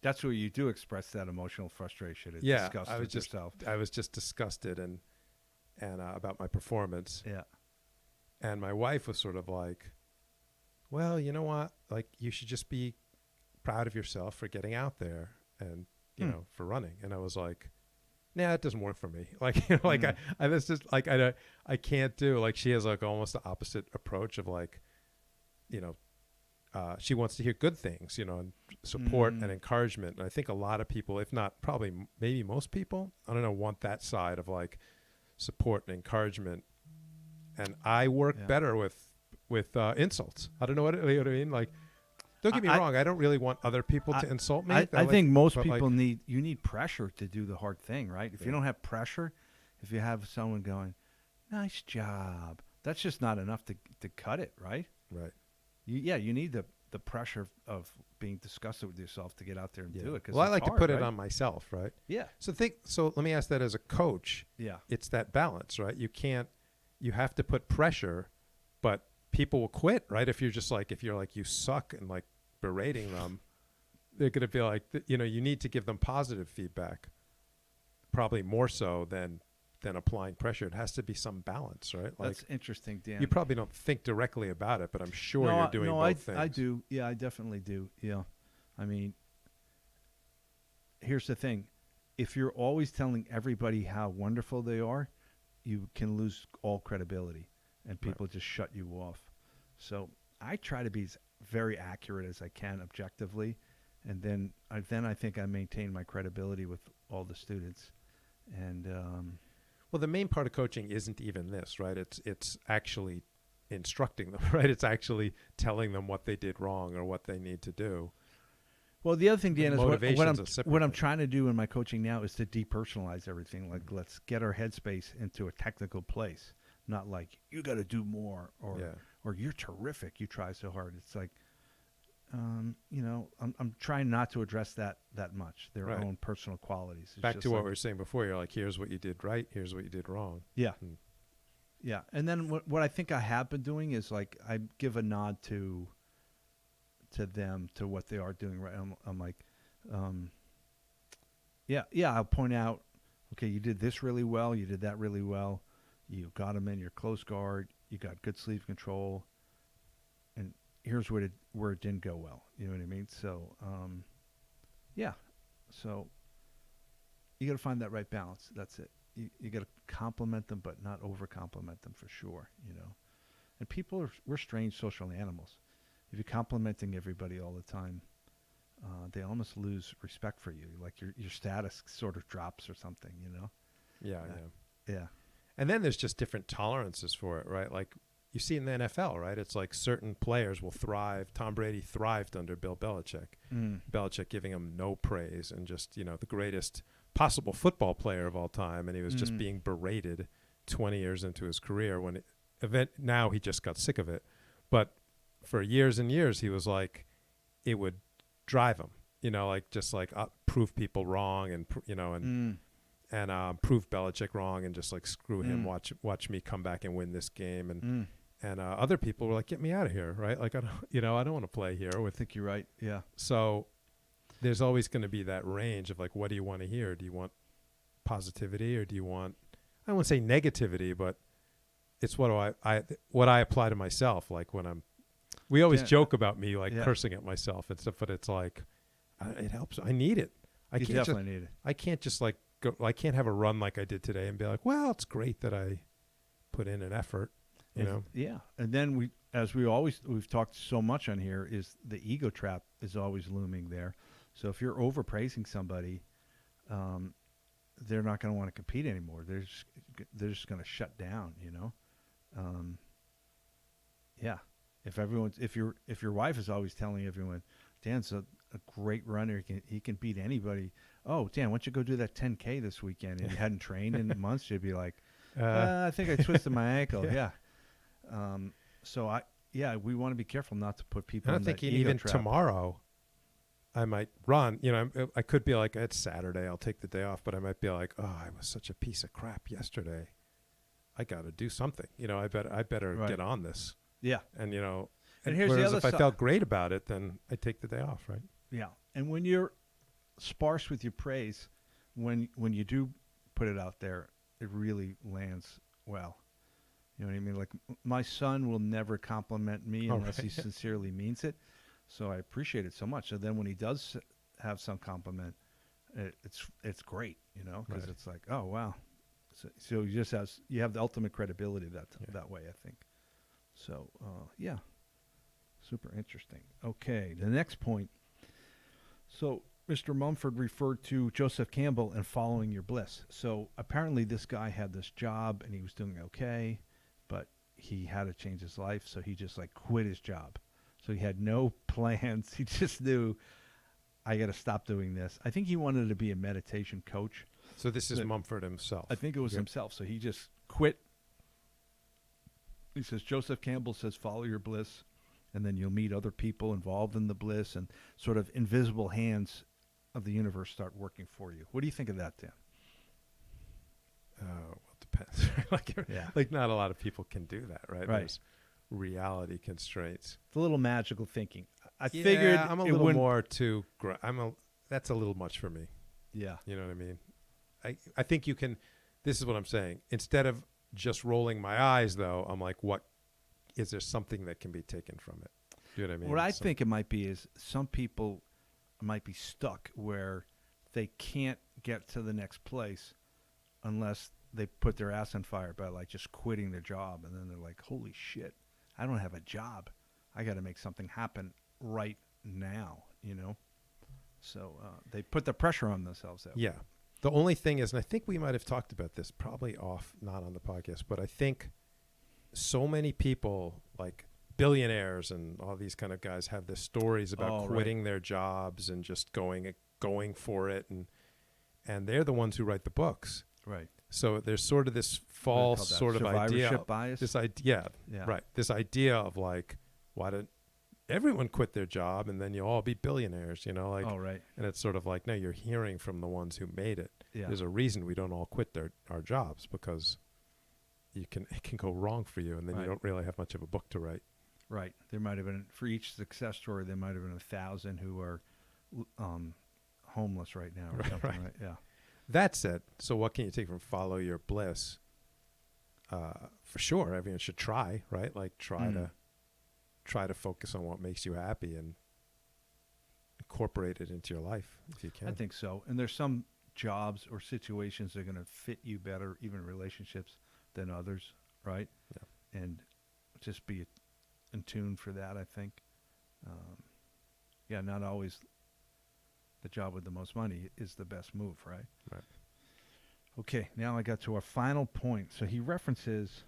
That's where you do express that emotional frustration. It's Yeah, disgust I was with just, yourself. I was just disgusted and about my performance. Yeah. And my wife was sort of like, well, you know what? Like, you should just be proud of yourself for getting out there and, for running. And I was like, nah, it doesn't work for me. Like, I was just like, I can't do, like, she has like almost the opposite approach of like, she wants to hear good things, and support and encouragement. And I think a lot of people, if not probably maybe most people, I don't know, want that side of like support and encouragement. And I work better with insults. I don't know what I mean. Like, don't get me wrong. I don't really want other people to insult me. I think most people need pressure to do the hard thing, right? If you don't have pressure, if you have someone going, nice job, that's just not enough to cut it, right? Right. You need the pressure of being disgusted with yourself to get out there and do it. Well, I like to put right? it on myself, right? Yeah. So let me ask that as a coach. Yeah. It's that balance, right? You have to put pressure, but people will quit, right? If you're like, you suck and like berating them, they're going to be like, you need to give them positive feedback, probably more so than applying pressure. It has to be some balance, right? Like, That's interesting, Dan. you probably don't think directly about it, but I'm sure you're doing both things. I do. Yeah, I definitely do. Yeah. I mean, here's the thing. If you're always telling everybody how wonderful they are, you can lose all credibility and people just shut you off. So I try to be as very accurate as I can objectively. And then I think I maintain my credibility with all the students. And, well, the main part of coaching isn't even this, right? It's actually instructing them, right? It's actually telling them what they did wrong or what they need to do. well, the other thing, Dan, is motivation's a separate what I'm thing. trying to do in my coaching now is to depersonalize everything. Like, let's get our headspace into a technical place, not like you got to do more or you're terrific. You try so hard. It's like, I'm trying not to address that much. Their Right. own personal qualities. It's Back just to what like- we were saying before, you're like, here's what you did right, here's what you did wrong. Yeah. Yeah. And then what I think I have been doing is like I give a nod to them, to what they are doing right. I'm like, yeah, I'll point out, okay, you did this really well, you did that really well, you got them in your close guard, you got good sleeve control, and here's where it didn't go well. You know what I mean? So, yeah. So you got to find that right balance. That's it. You got to compliment them, but not over compliment them for sure. You know, and we're strange social animals. If you're complimenting everybody all the time, they almost lose respect for you. Like your status sort of drops or something. You know? Yeah. Yeah. And then there's just different tolerances for it, right? Like you see in the NFL, right? It's like certain players will thrive. Tom Brady thrived under Bill Belichick. Belichick giving him no praise and just, the greatest possible football player of all time. And he was just being berated 20 years into his career now he just got sick of it. But for years and years, he was like, it would drive him, prove people wrong and prove Belichick wrong and just like screw him. Watch me come back and win this game. And other people were like, get me out of here, right? Like I don't want to play here. I think you're right. Yeah. So there's always going to be that range of like, what do you want to hear? Do you want positivity or do you want? I don't want to say negativity, but it's what I apply to myself. Like when we always joke about me like cursing at myself and stuff, but it's like it helps. I need it. You definitely need it. I can't just like go. I can't have a run like I did today and be like, well, it's great that I put in an effort. Yeah. And then we've talked so much on here, is the ego trap is always looming there. So if you're overpraising somebody, they're not going to want to compete anymore. They're just going to shut down, yeah. If your wife is always telling everyone, Dan's a great runner, he can beat anybody. Oh, Dan, why don't you go do that 10K this weekend? And you hadn't trained in months, you'd be like, I think I twisted my ankle. Yeah. So we want to be careful not to put people in that ego trap. Even tomorrow I might run, I could be like, it's Saturday, I'll take the day off, but I might be like, oh, I was such a piece of crap yesterday. I got to do something, I better get on this. Yeah. And, and here's whereas the other if I felt great about it, then I take the day off. Right. Yeah. And when you're sparse with your praise, when you do put it out there, it really lands well. You know what I mean? Like my son will never compliment me unless he sincerely means it. So I appreciate it so much. So then when he does have some compliment, it's great, because it's like, oh, wow. So you have the ultimate credibility that way, I think. So, yeah, super interesting. Okay, the next point. So Mr. Mumford referred to Joseph Campbell and following your bliss. So apparently this guy had this job and he was doing okay, but he had to change his life, so he just like quit his job. So he had no plans. He just knew, I got to stop doing this. I think he wanted to be a meditation coach. So this is Mumford himself. I think it was himself. So he just quit. He says, Joseph Campbell says, follow your bliss, and then you'll meet other people involved in the bliss, and sort of invisible hands of the universe start working for you. What do you think of that, Dan? Well, it depends. Like not a lot of people can do that, right? There's reality constraints. It's a little magical thinking. I figured I'm a little more too. That's a little much for me. Yeah. You know what I mean? I think you can. This is what I'm saying. Instead of just rolling my eyes, though, I'm like, what? Is there something that can be taken from it? You know what I mean? What I think it might be is some people might be stuck where they can't get to the next place unless they put their ass on fire by like just quitting their job, and then they're like, holy shit, I don't have a job. I got to make something happen right now, So they put the pressure on themselves that way. Yeah. The only thing is, and I think we might have talked about this probably not on the podcast, but I think so many people like billionaires and all these kind of guys have this stories about quitting their jobs and just going for it. And they're the ones who write the books. Right. So there's sort of this false sort of idea. Survivorship bias? This idea. Yeah. Right. This idea of like, why did everyone quit their job and then you'll all be billionaires, like, and it's sort of like, no, you're hearing from the ones who made it. Yeah. There's a reason we don't all quit our jobs because, it can go wrong for you, and then you don't really have much of a book to write. Right. There might have been, for each success story, there might have been 1,000 who are homeless right now or something. Right. Yeah. That said, so what can you take from follow your bliss? For sure, everyone should try, right? Like try to focus on what makes you happy and incorporate it into your life if you can. I think so. And there's some jobs or situations that are going to fit you better, even relationships, than others, right? Yeah. And just be in tune for that, I think. Not always the job with the most money is the best move, right? Right. Okay, now I got to our final point. So he references,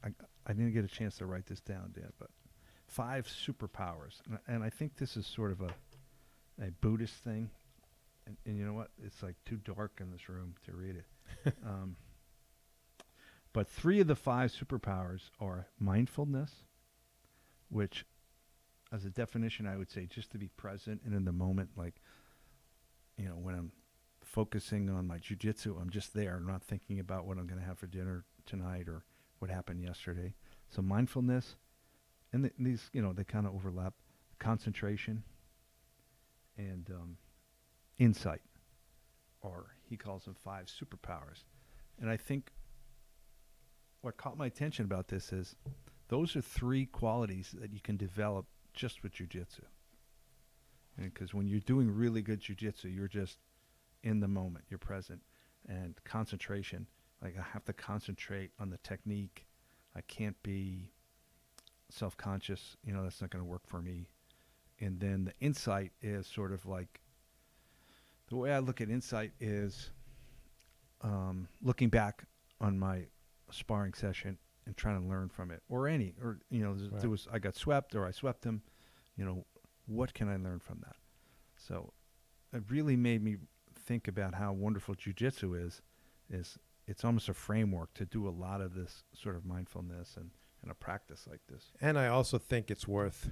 I didn't get a chance to write this down, Dan, but 5 superpowers. And I think this is sort of a Buddhist thing. And you know what? It's like too dark in this room to read it. But 3 of the 5 superpowers are mindfulness, which as a definition, I would say just to be present and in the moment. Like, when I'm focusing on my jiu-jitsu, I'm just there. I'm not thinking about what I'm going to have for dinner tonight or what happened yesterday. So mindfulness, and these, they kind of overlap. Concentration and insight, or he calls them 5 superpowers. And I think what caught my attention about this is those are 3 qualities that you can develop just with jiu-jitsu. Because when you're doing really good jiu-jitsu, you're just in the moment, you're present. And concentration, like I have to concentrate on the technique. I can't be self-conscious, that's not going to work for me. And then the insight is sort of like, the way I look at insight is looking back on my sparring session and trying to learn from it, there was, I got swept or I swept him, what can I learn from that? So it really made me think about how wonderful jiu-jitsu is it's almost a framework to do a lot of this sort of mindfulness and a practice like this. And I also think it's worth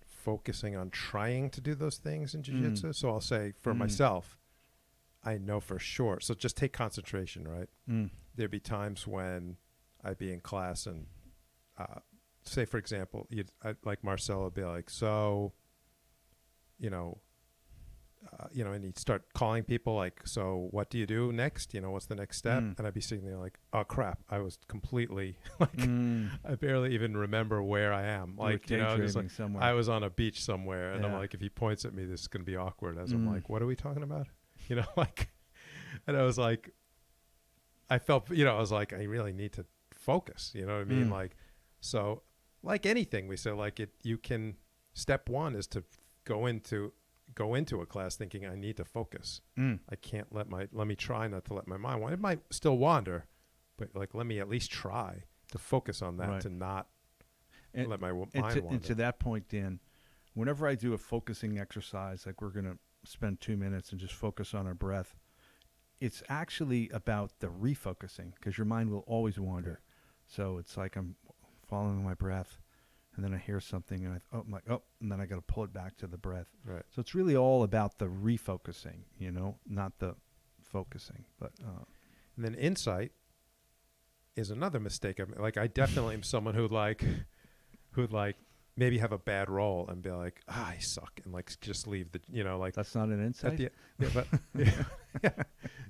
focusing on trying to do those things in jiu-jitsu. So I'll say for myself, I know for sure. So just take concentration, right? There'd be times when I'd be in class and say, for example, like Marcelo would be like, so, and he'd start calling people like, so what do you do next? What's the next step? And I'd be sitting there like, oh crap, I was completely like, I barely even remember where I am. Like, just like somewhere. I was on a beach somewhere, and I'm like, if he points at me, this is going to be awkward. As I'm like, what are we talking about? And I was like, I felt, I was like, I really need to focus. You know what I mean? Like, so like anything we say, like you can, step 1 is to go into a class thinking I need to focus. I can't let me try not to let my mind wander. It might still wander, but like, let me at least try to focus on that, to not let my mind wander. And to that point, Dan, whenever I do a focusing exercise, like we're going to spend 2 minutes and just focus on our breath, it's actually about the refocusing, because your mind will always wander. Right. So it's like I'm following my breath, and then I hear something, and I'm like, and then I got to pull it back to the breath. Right. So it's really all about the refocusing, not the focusing. But and then insight is another mistake. I definitely am someone who'd maybe have a bad roll and be like, I suck, and like just leave the, that's not an insight.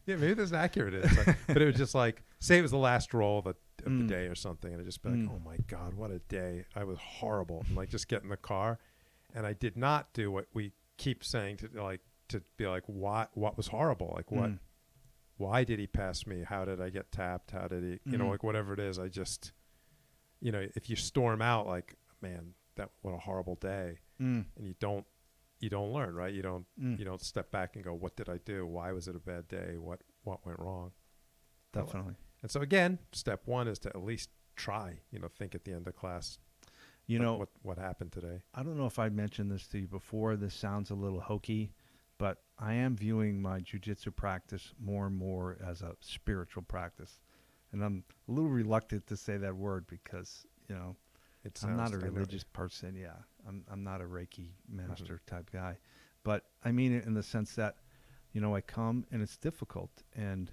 Maybe that's an accurate insight. But it was just like, say it was the last roll of the day or something, and I'd just be like, oh my God, what a day. I was horrible. And like just get in the car, and I did not do what we keep saying to be like, what was horrible? Like why did he pass me? How did I get tapped? How did he, like whatever it is, I just, if you storm out like, man, what a horrible day. And you don't learn, right? You don't step back and go, what did I do? Why was it a bad day? What went wrong? Definitely. And so again, step 1 is to at least try, think at the end of class, what happened today. I don't know if I mentioned this to you before. This sounds a little hokey, but I am viewing my jiu-jitsu practice more and more as a spiritual practice. And I'm a little reluctant to say that word because, I'm not a religious person. Yeah. I'm not a Reiki master type guy, but I mean it in the sense that, I come and it's difficult, and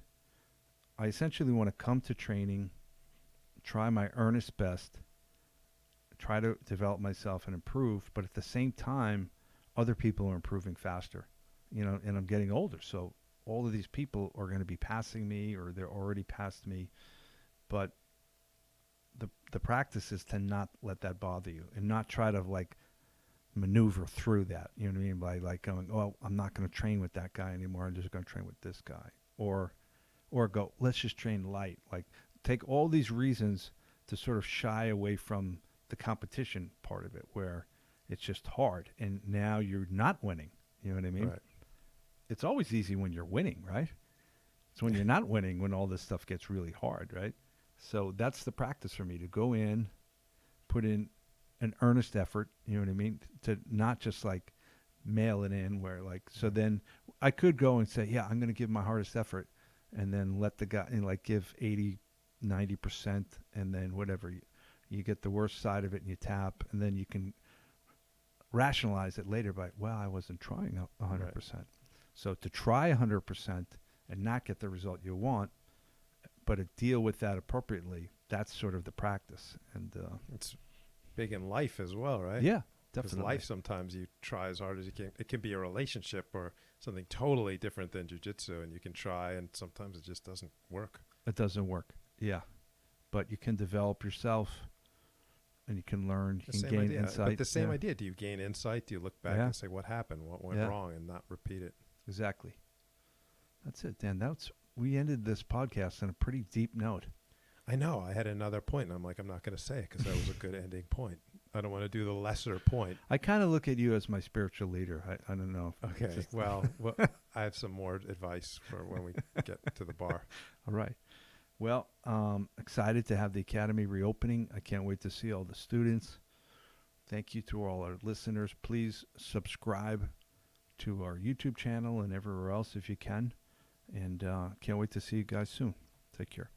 I essentially want to come to training try my earnest best, try to develop myself and improve, but at the same time, other people are improving faster, and I'm getting older. So all of these people are going to be passing me, or they're already past me. But the practice is to not let that bother you and not try to like maneuver through that. You know what I mean? By like going, oh, I'm not going to train with that guy anymore. I'm just going to train with this guy. Or go, let's just train light. Like take all these reasons to sort of shy away from the competition part of it, where it's just hard. And now you're not winning. You know what I mean? Right. It's always easy when you're winning, right? It's when you're not winning when all this stuff gets really hard, right? So that's the practice for me, to go in, put in an earnest effort, you know what I mean? To not just like mail it in where like, so then I could go and say, yeah, I'm going to give my hardest effort, and then let the guy like give 80, 90%, and then whatever. You get the worst side of it and you tap, and then you can rationalize it later by, well, I wasn't trying 100%. Right. So to try 100% and not get the result you want, but to deal with that appropriately, that's sort of the practice. And it's big in life as well, right? Yeah, because definitely. life, sometimes you try as hard as you can. It can be a relationship or something totally different than jiu-jitsu, and you can try, and sometimes it just doesn't work. It doesn't work, yeah. But you can develop yourself, and you can learn, you can gain insight. But the same idea. Do you gain insight? Do you look back and say, what happened? What went wrong? And not repeat it? Exactly. That's it, Dan. We ended this podcast on a pretty deep note. I know. I had another point, and I'm like, I'm not going to say it because that was a good ending point. I don't want to do the lesser point. I kind of look at you as my spiritual leader. I don't know. Okay. Well, I have some more advice for when we get to the bar. All right. Well, excited to have the Academy reopening. I can't wait to see all the students. Thank you to all our listeners. Please subscribe to our YouTube channel and everywhere else if you can. And can't wait to see you guys soon. Take care.